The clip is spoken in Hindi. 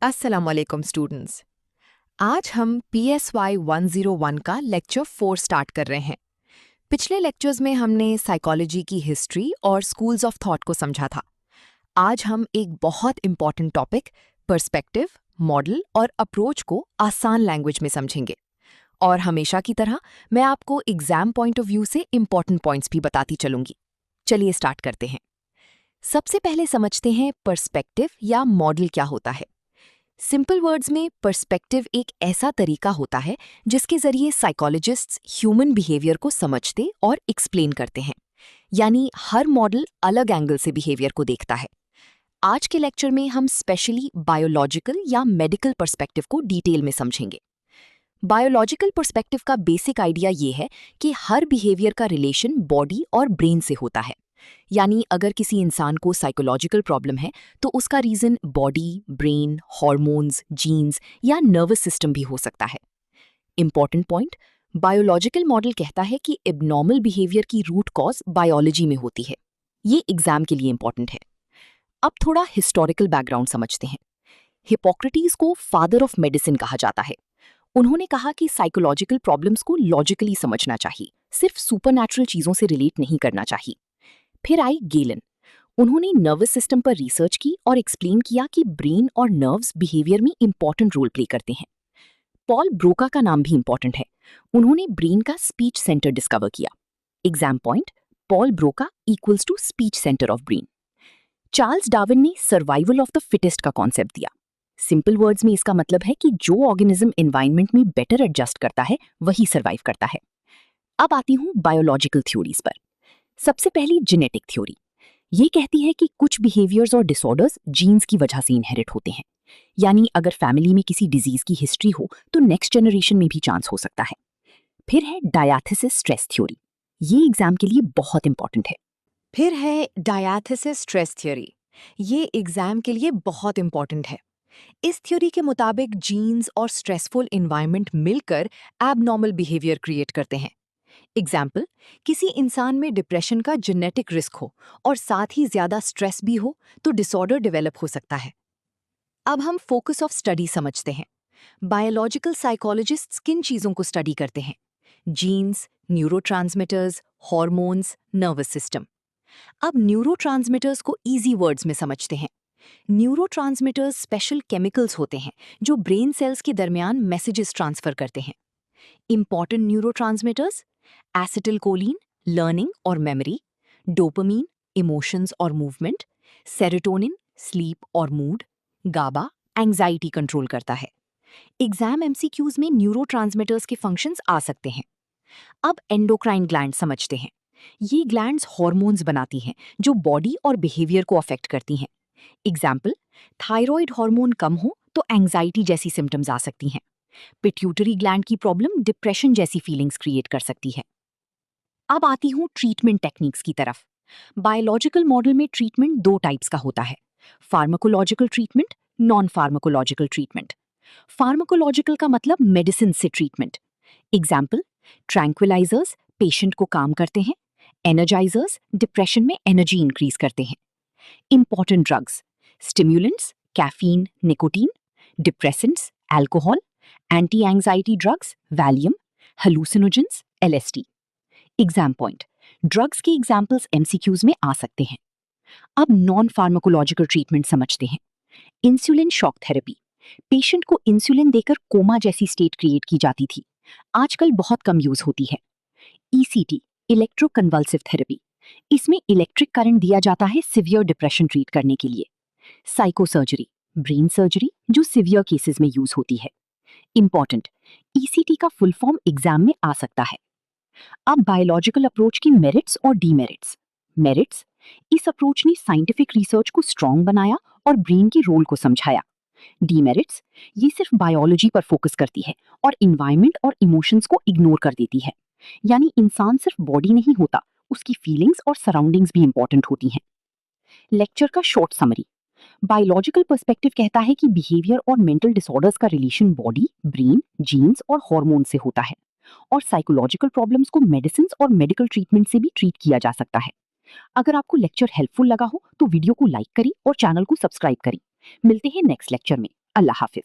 अस्सलामुअलैकुम स्टूडेंट्स। आज हम PSY 101 का लेक्चर 4 स्टार्ट कर रहे हैं। पिछले लेक्चर्स में हमने साइकोलॉजी की हिस्ट्री और स्कूल्स ऑफ थॉट को समझा था। आज हम एक बहुत इंपॉर्टेंट टॉपिक पर्सपेक्टिव, मॉडल और अप्रोच को आसान लैंग्वेज में समझेंगे। और हमेशा की तरह मैं आपको एग्जाम पॉइंट ऑफ व्यू से इंपॉर्टेंट पॉइंट्स भी बताती चलूंगी। चलिए स्टार्ट करते हैं। सबसे पहले समझते हैं पर्सपेक्टिव या मॉडल क्या होता है। सिंपल वर्ड्स में पर्सपेक्टिव एक ऐसा तरीका होता है जिसके जरिए साइकोलॉजिस्ट्स ह्यूमन बिहेवियर को समझते और एक्सप्लेन करते हैं। यानी हर मॉडल अलग एंगल से बिहेवियर को देखता है। आज के लेक्चर में हम स्पेशली बायोलॉजिकल या मेडिकल पर्सपेक्टिव को डिटेल में समझेंगे। बायोलॉजिकल पर्सपेक्टिव का बेसिक आइडिया ये है कि हर बिहेवियर का रिलेशन बॉडी और ब्रेन से होता है। यानी अगर किसी इंसान को साइकोलॉजिकल प्रॉब्लम है तो उसका reason body, brain, hormones, genes या नर्वस सिस्टम भी हो सकता है। इंपॉर्टेंट पॉइंट, बायोलॉजिकल मॉडल कहता है कि एबनॉर्मल बिहेवियर की रूट कॉज बायोलॉजी में होती है। ये एग्जाम के लिए इंपॉर्टेंट है। अब थोड़ा हिस्टोरिकल बैकग्राउंड समझते हैं। हिपोक्रेटिस को फादर ऑफ मेडिसिन कहा जाता है। उन्होंने कहा कि साइकोलॉजिकल प्रॉब्लम्स को लॉजिकली समझना चाहिए, सिर्फ सुपरनैचुरल चीजों से रिलेट नहीं करना चाहिए। फिर आई गेलन। उन्होंने नर्वस सिस्टम पर रिसर्च की और एक्सप्लेन किया कि ब्रेन और नर्व्स बिहेवियर में इंपॉर्टेंट रोल प्ले करते हैं। पॉल ब्रोका का नाम भी इंपॉर्टेंट है। उन्होंने ब्रेन का स्पीच सेंटर डिस्कवर किया। Exam point, Paul Broca equals to speech centre of brain. Charles Darwin ने सर्वाइवल ऑफ द फिटेस्ट का कॉन्सेप्ट दिया। सिंपल वर्ड्स में इसका मतलब है कि जो ऑर्गेनिज्म एनवायरनमेंट में बेटर एडजस्ट करता है वही सर्वाइव करता है। अब आती हूँ बायोलॉजिकल थ्योरीज पर। सबसे पहली जेनेटिक थ्योरी। ये कहती है कि कुछ बिहेवियर्स और डिसऑर्डर्स जीन्स की वजह से इनहेरिट होते हैं। यानी अगर फैमिली में किसी डिजीज की हिस्ट्री हो तो नेक्स्ट जनरेशन में भी चांस हो सकता है। फिर है डायथेसिस स्ट्रेस थ्योरी। ये एग्जाम के लिए बहुत इंपॉर्टेंट है। फिर है डायथेसिस स्ट्रेस थ्योरी। ये एग्जाम के लिए बहुत इंपॉर्टेंट है। इस थ्योरी के मुताबिक जीन्स और स्ट्रेसफुल एनवायरनमेंट मिलकर एबनॉर्मल बिहेवियर क्रिएट करते हैं। एग्जाम्पल, किसी इंसान में डिप्रेशन का जेनेटिक रिस्क हो और साथ ही ज्यादा स्ट्रेस भी हो तो डिसऑर्डर डेवलप हो सकता है। अब हम फोकस ऑफ स्टडी समझते हैं। बायोलॉजिकल साइकोलॉजिस्ट्स किन चीजों को स्टडी करते हैं? Genes, neurotransmitters, hormones, nervous system. अब न्यूरोट्रांसमीटर्स को इजी वर्ड्स में समझते हैं। न्यूरोट्रांसमीटर्स स्पेशल केमिकल्स होते हैं जो ब्रेन सेल्स के दरमियान मैसेजेस ट्रांसफर करते हैं। इंपॉर्टेंट न्यूरोट्रांसमीटर्स: एसिटिलकोलिन लर्निंग और मेमोरी, डोपामीन इमोशंस और मूवमेंट, सेरोटोनिन स्लीप और मूड, गाबा एंजाइटी कंट्रोल करता है। एग्जाम एमसीक्यूज में न्यूरोट्रांसमीटर्स के फंक्शंस आ सकते हैं। अब एंडोक्राइन ग्लैंड समझते हैं। ये ग्लैंड्स हार्मोन्स बनाती हैं जो बॉडी और बिहेवियर को अफेक्ट करती हैं। एग्जाम्पल, थायराइड हार्मोन कम हो तो एंजाइटी जैसी सिम्टम्स आ सकती हैं। पिट्यूटरी ग्लैंड की प्रॉब्लम डिप्रेशन जैसी फीलिंग्स क्रिएट कर सकती है। अब आती हूँ ट्रीटमेंट टेक्निक्स की तरफ। बायोलॉजिकल मॉडल में ट्रीटमेंट दो टाइप्स का होता है: pharmacological treatment, non pharmacological treatment. Pharmacological का मतलब मेडिसिन से ट्रीटमेंट। एग्जाम्पल, ट्रैंक्विलाइजर्स पेशेंट को काम करते हैं, एनर्जाइजर्स डिप्रेशन में एनर्जी इंक्रीज करते हैं। Important drugs: stimulants caffeine, nicotine, depressants alcohol, anti anxiety drugs valium, hallucinogens LSD। Exam point, drugs के एग्जाम्पल्स एमसीक्यूज में आ सकते हैं। अब नॉन फार्माकोलॉजिकल ट्रीटमेंट समझते हैं। Insulin shock therapy. पेशेंट को इंसुलिन देकर कोमा जैसी स्टेट क्रिएट की जाती थी, आजकल बहुत कम यूज होती है। ECT electroconvulsive therapy. इसमें इलेक्ट्रिक करंट दिया जाता है सिवियर डिप्रेशन ट्रीट करने के लिए। साइकोसर्जरी ब्रेन सर्जरी जो सिवियर केसेस में यूज होती है। इंपॉर्टेंट, ECT का फुल फॉर्म एग्जाम में आ सकता है। अब बायोलॉजिकल अप्रोच की मेरिट्स और डीमेरिट्स। मेरिट्स: इस अप्रोच ने साइंटिफिक रिसर्च को स्ट्रॉन्ग बनाया और ब्रेन के रोल को समझाया। डीमेरिट्स: ये सिर्फ बायोलॉजी पर फोकस करती है और इन्वायरमेंट और इमोशंस को इग्नोर कर देती है। यानी इंसान सिर्फ बॉडी नहीं होता, उसकी फीलिंग्स और सराउंडिंग्स भी इंपॉर्टेंट होती हैं। लेक्चर का शॉर्ट समरी। बायोलॉजिकल पर्सपेक्टिव कहता है कि बिहेवियर और मेंटल डिसऑर्डर्स का रिलेशन बॉडी, ब्रेन, जीन्स और हार्मोन से होता है और साइकोलॉजिकल प्रॉब्लम्स को मेडिसिन और मेडिकल ट्रीटमेंट से भी ट्रीट किया जा सकता है। अगर आपको लेक्चर हेल्पफुल लगा हो तो वीडियो को लाइक करें और चैनल को सब्सक्राइब करें। मिलते हैं नेक्स्ट लेक्चर में। अल्लाह हाफिज।